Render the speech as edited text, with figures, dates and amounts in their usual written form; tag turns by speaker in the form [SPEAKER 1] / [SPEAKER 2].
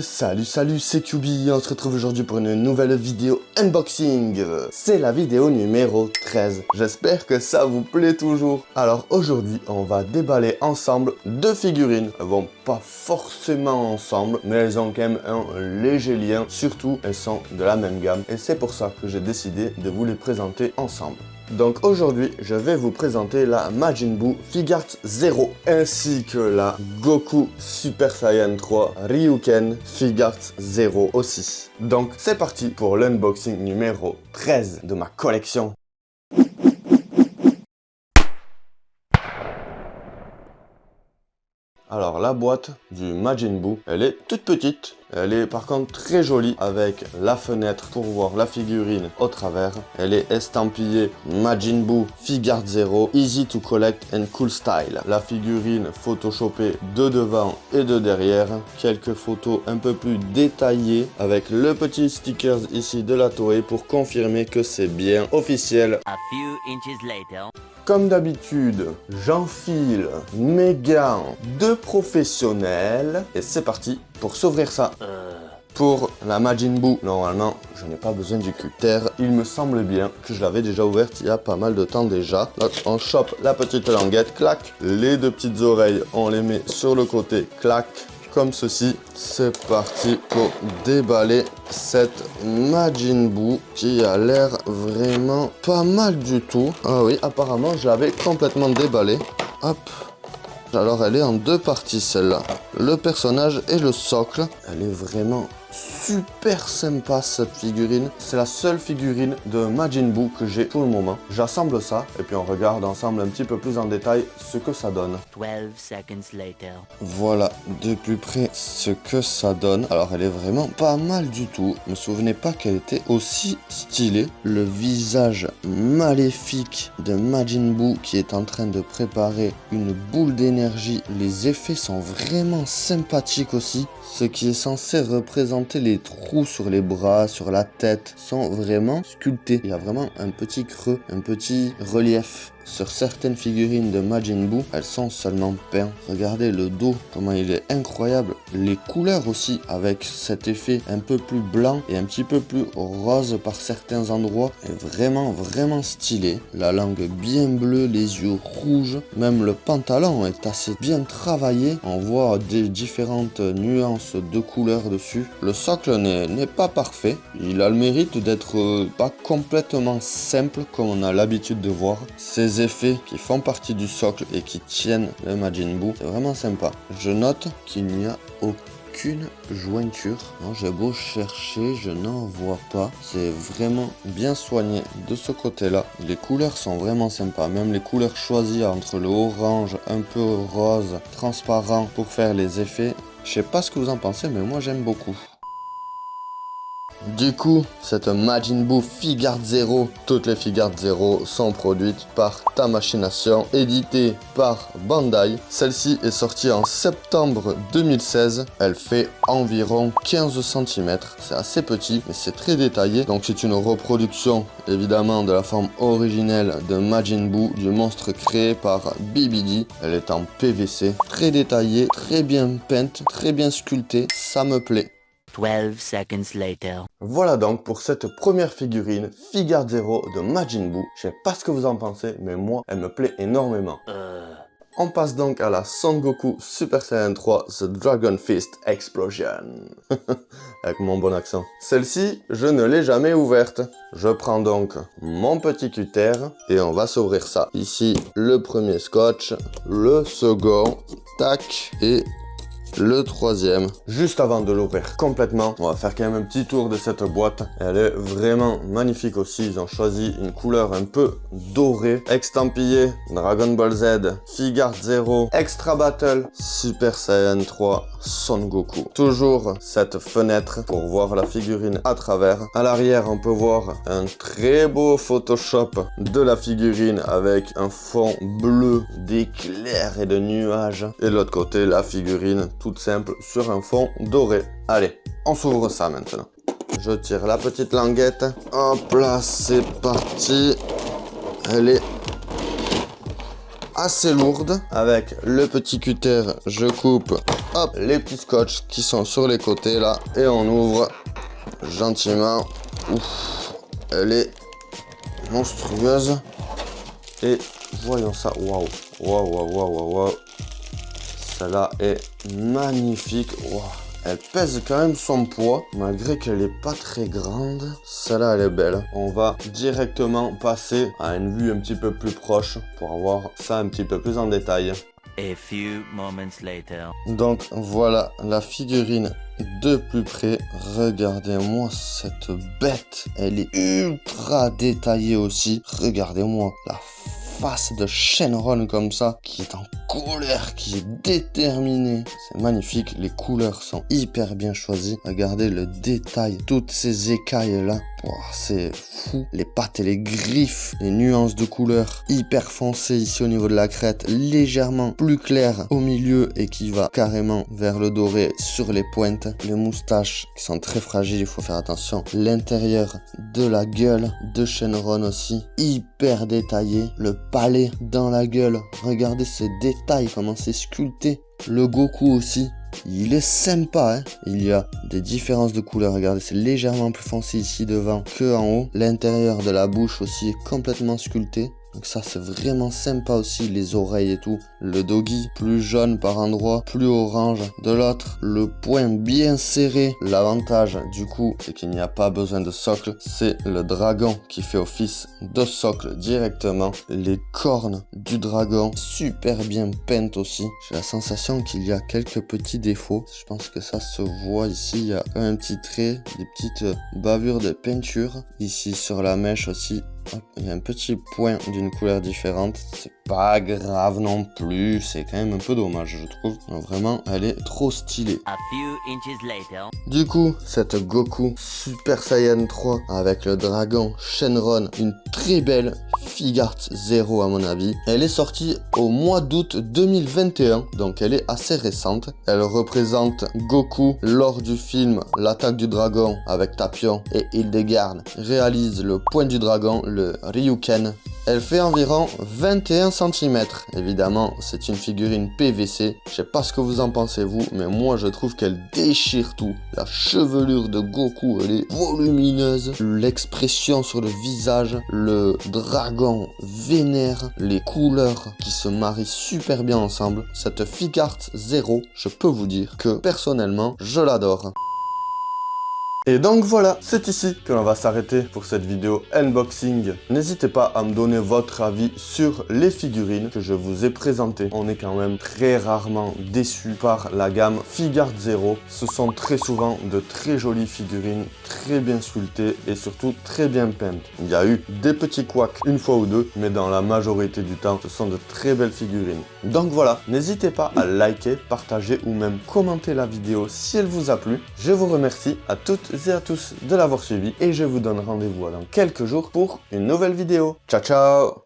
[SPEAKER 1] Salut, c'est QB, on se retrouve aujourd'hui pour une nouvelle vidéo unboxing. C'est la vidéo numéro 13. J'espère que ça vous plaît toujours. Alors aujourd'hui, on va déballer ensemble deux figurines. Elles vont pas forcément ensemble, mais elles ont quand même un léger lien. Surtout, elles sont de la même gamme. Et c'est pour ça que j'ai décidé de vous les présenter ensemble. Donc aujourd'hui, je vais vous présenter la Majin Buu Figart Zero ainsi que la Goku Super Saiyan 3 Ryuken Figart Zero aussi. Donc c'est parti pour l'unboxing numéro 13 de ma collection. Alors la boîte du Majin Buu, elle est toute petite. Elle est par contre très jolie avec la fenêtre pour voir la figurine au travers. Elle est estampillée Majin Buu Figart Zero Easy to Collect and Cool Style. La figurine photoshopée de devant et de derrière. Quelques photos un peu plus détaillées avec le petit sticker ici de la Toei pour confirmer que c'est bien officiel.
[SPEAKER 2] A few inches later.
[SPEAKER 1] Comme d'habitude, j'enfile mes gants de professionnel et c'est parti pour s'ouvrir ça. Pour la Majin Buu, normalement, je n'ai pas besoin du cutter. Il me semble bien que je l'avais déjà ouverte il y a pas mal de temps déjà. Donc, on chope la petite languette, clac. Les deux petites oreilles, on les met sur le côté, clac. Comme ceci, c'est parti pour déballer cette Majin Buu qui a l'air vraiment pas mal du tout. Ah oui, apparemment je l'avais complètement déballée. Hop. Alors elle est en deux parties celle-là. Le personnage et le socle. Elle est vraiment super sympa cette figurine. C'est la seule figurine de Majin Buu que j'ai pour le moment. J'assemble ça et puis on regarde ensemble un petit peu plus en détail ce que ça donne.
[SPEAKER 2] 12 seconds later.
[SPEAKER 1] Voilà de plus près ce que ça donne. Alors elle est vraiment pas mal du tout. Je me souvenais pas qu'elle était aussi stylée. Le visage maléfique de Majin Buu qui est en train de préparer une boule d'énergie. Les effets sont vraiment sympathiques aussi. Ce qui est censé représenter les trous sur les bras, sur la tête, sont vraiment sculptés. Il y a vraiment un petit creux, un petit relief. Sur certaines figurines de Majin Buu, elles sont seulement peintes. Regardez le dos, comment il est incroyable. Les couleurs aussi, avec cet effet un peu plus blanc et un petit peu plus rose par certains endroits, est vraiment stylé. La langue bien bleue, les yeux rouges. Même le pantalon est assez bien travaillé. On voit des différentes nuances de couleurs dessus. Le socle n'est pas parfait. Il a le mérite d'être pas complètement simple comme on a l'habitude de voir. Ces effets qui font partie du socle et qui tiennent le Majin Buu, c'est vraiment sympa. Je note qu'il n'y a aucune jointure. Non, j'ai beau chercher, je n'en vois pas. C'est vraiment bien soigné de ce côté-là. Les couleurs sont vraiment sympas. Même les couleurs choisies entre le orange, un peu rose, transparent pour faire les effets. Je sais pas ce que vous en pensez, mais moi j'aime beaucoup. Du coup, cette Majin Buu Figart Zero, toutes les Figart Zero sont produites par Tamashii, éditées par Bandai. Celle-ci est sortie en septembre 2016. Elle fait environ 15 cm. C'est assez petit, mais c'est très détaillé. Donc c'est une reproduction, évidemment, de la forme originelle de Majin Buu, du monstre créé par BBD. Elle est en PVC, très détaillée, très bien peinte, très bien sculptée. Ça me plaît.
[SPEAKER 2] 12 seconds later.
[SPEAKER 1] Voilà donc pour cette première figurine Figart Zero de Majin Buu. Je sais pas ce que vous en pensez, mais moi, elle me plaît énormément. On passe donc à la Son Goku Super Saiyan 3 The Dragon Fist Explosion. Avec mon bon accent. Celle-ci, je ne l'ai jamais ouverte. Je prends donc mon petit cutter et on va s'ouvrir ça. Ici, le premier scotch, le second, tac, et le troisième. Juste avant de l'ouvrir complètement, on va faire quand même un petit tour de cette boîte. Elle est vraiment magnifique aussi. Ils ont choisi une couleur un peu dorée. Estampillé Dragon Ball Z, Figart Zero, Extra Battle, Super Saiyan 3, Son Goku. Toujours cette fenêtre pour voir la figurine à travers. À l'arrière, on peut voir un très beau Photoshop de la figurine avec un fond bleu d'éclairs et de nuages. Et de l'autre côté, la figurine toute simple sur un fond doré. Allez, on s'ouvre ça maintenant. Je tire la petite languette. Hop là, c'est parti. Elle est assez lourde. Avec le petit cutter, je coupe hop, les petits scotch qui sont sur les côtés là. Et on ouvre gentiment. Ouf, elle est monstrueuse. Et voyons ça, waouh, waouh, waouh, waouh, waouh. Celle-là est magnifique, waouh. Elle pèse quand même son poids, malgré qu'elle n'est pas très grande. Celle-là, elle est belle. On va directement passer à une vue un petit peu plus proche pour voir ça un petit peu plus en détail.
[SPEAKER 2] A few moments later.
[SPEAKER 1] Donc voilà la figurine de plus près. Regardez-moi cette bête. Elle est ultra détaillée aussi. Regardez-moi la face de Shenron comme ça, qui est en colère, qui est déterminée. C'est magnifique, les couleurs sont hyper bien choisies. Regardez le détail, toutes ces écailles là. Oh, c'est fou. Les pattes et les griffes, les nuances de couleurs hyper foncées ici au niveau de la crête, légèrement plus clair au milieu et qui va carrément vers le doré sur les pointes. Les moustaches qui sont très fragiles, il faut faire attention. L'intérieur de la gueule de Shenron aussi, hyper détaillé. Le palais dans la gueule, regardez ces détails, comment c'est sculpté. Le Goku aussi, il est sympa, hein. Il y a des différences de couleurs, regardez, c'est légèrement plus foncé ici devant que en haut. L'intérieur de la bouche aussi est complètement sculpté. Donc ça c'est vraiment sympa aussi, les oreilles et tout. Le doggy, plus jaune par endroit, plus orange de l'autre. Le poing bien serré. L'avantage du coup, c'est qu'il n'y a pas besoin de socle. C'est le dragon qui fait office de socle directement. Les cornes du dragon, super bien peintes aussi. J'ai la sensation qu'il y a quelques petits défauts. Je pense que ça se voit ici. Il y a un petit trait, des petites bavures de peinture. Ici sur la mèche aussi. Hop, il y a un petit point d'une couleur différente, c'est pas grave non plus, c'est quand même un peu dommage je trouve. Donc, vraiment, elle est trop stylée.
[SPEAKER 2] A few inches later.
[SPEAKER 1] Du coup, cette Goku Super Saiyan 3 avec le dragon Shenron, une très belle Figart 0 à mon avis. Elle est sortie au mois d'août 2021, donc elle est assez récente. Elle représente Goku lors du film L'attaque du dragon avec Tapion et Hildegard réalise le point du dragon, le Ryuken. Elle fait environ 21 cm. Évidemment, c'est une figurine PVC. Je sais pas ce que vous en pensez vous, mais moi je trouve qu'elle déchire tout. La chevelure de Goku, elle est volumineuse. L'expression sur le visage, le dragon vénère, les couleurs qui se marient super bien ensemble. Cette Figart 0, je peux vous dire que personnellement, je l'adore. Et donc voilà, c'est ici que l'on va s'arrêter pour cette vidéo unboxing. N'hésitez pas à me donner votre avis sur les figurines que je vous ai présentées. On est quand même très rarement déçu par la gamme Figart 0. Ce sont très souvent de très jolies figurines, très bien sculptées et surtout très bien peintes. Il y a eu des petits couacs une fois ou deux, mais dans la majorité du temps, ce sont de très belles figurines. Donc voilà, n'hésitez pas à liker, partager ou même commenter la vidéo si elle vous a plu. Je vous remercie à toutes et à tous de l'avoir suivi et je vous donne rendez-vous dans quelques jours pour une nouvelle vidéo. Ciao ciao!